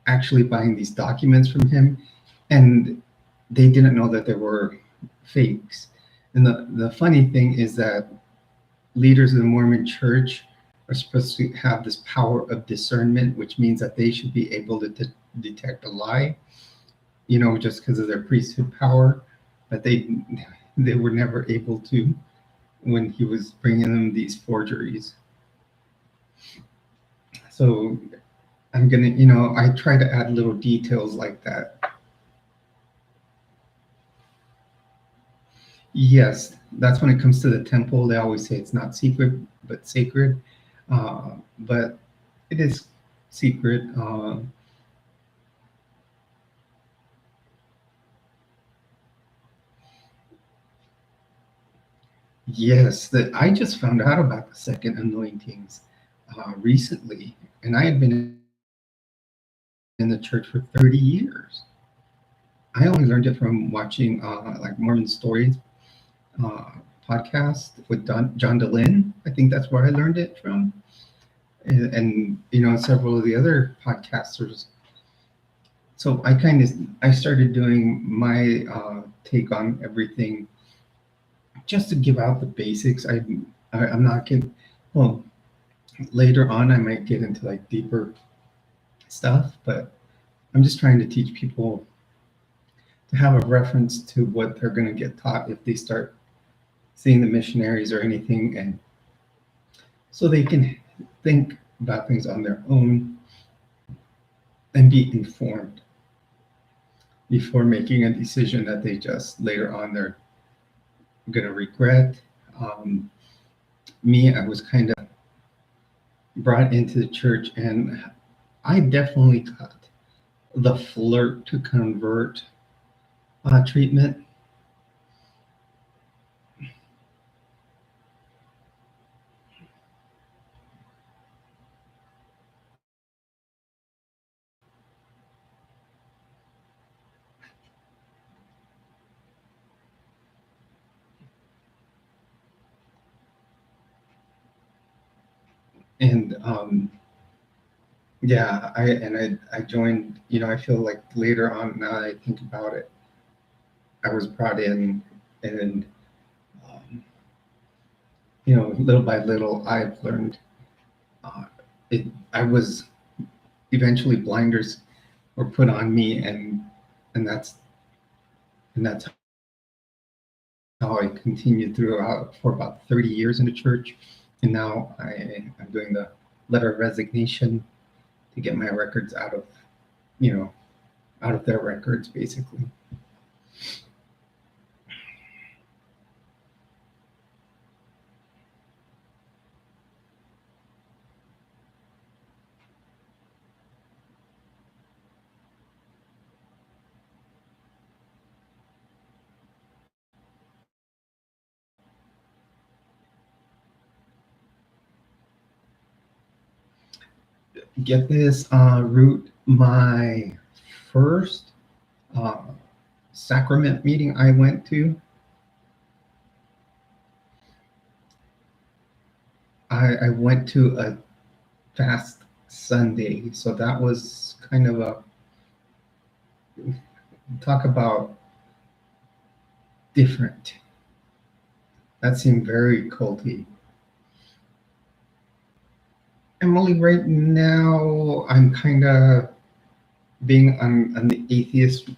actually buying these documents from him, and they didn't know that they were fakes. And the funny thing is that leaders of the Mormon church are supposed to have this power of discernment, which means that they should be able to detect a lie, just because of their priesthood power, but they were never able to when he was bringing them these forgeries. So I'm gonna, I try to add little details like that. Yes, that's when it comes to the temple. They always say it's not secret, but sacred. But it is secret. Yes, that I just found out about the second anointings recently, and I had been in the church for 30 years. I only learned it from watching like Mormon Stories uh, podcast with John DeLynn. I think that's where I learned it from, and several of the other podcasters. So I started doing my take on everything just to give out the basics. I'm not getting, well, later on I might get into like deeper stuff, but I'm just trying to teach people to have a reference to what they're going to get taught if they start seeing the missionaries or anything, and so they can think about things on their own and be informed before making a decision that they just later on they're going to regret. Um, Me, I was kind of brought into the church, and I definitely got the flirt to convert treatment. And yeah, I joined. I feel like later on, now that I think about it, I was brought in, and um, little by little, I've learned. Uh, I was eventually blinders were put on me, and that's how I continued throughout for about 30 years in the church, and now I'm doing the letter of resignation to get my records you know, out of their records, basically. Get this, Root, my first uh, sacrament meeting I went to, I went to a fast Sunday. So that was kind of a talk about different. That seemed very culty. Emily, right now, I'm kind of being on the atheist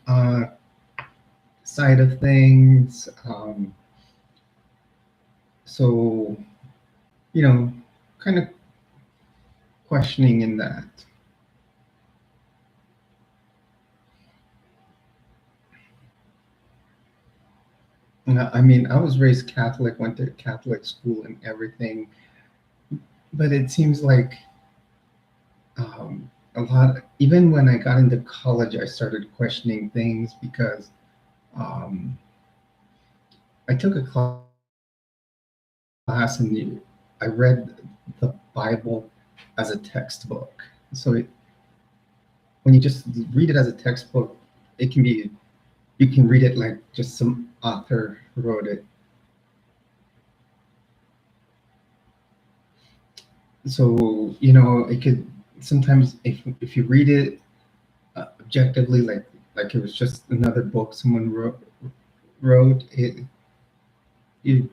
side of things. So, kind of questioning in that. I mean, I was raised Catholic, went to Catholic school and everything, but it seems like a lot, even when I got into college, I started questioning things because um, I took a class and I read the Bible as a textbook. So when you just read it as a textbook, it can be, you can read it like just some author wrote it. So, it could sometimes, if you read it objectively, like it was just another book someone wrote it, you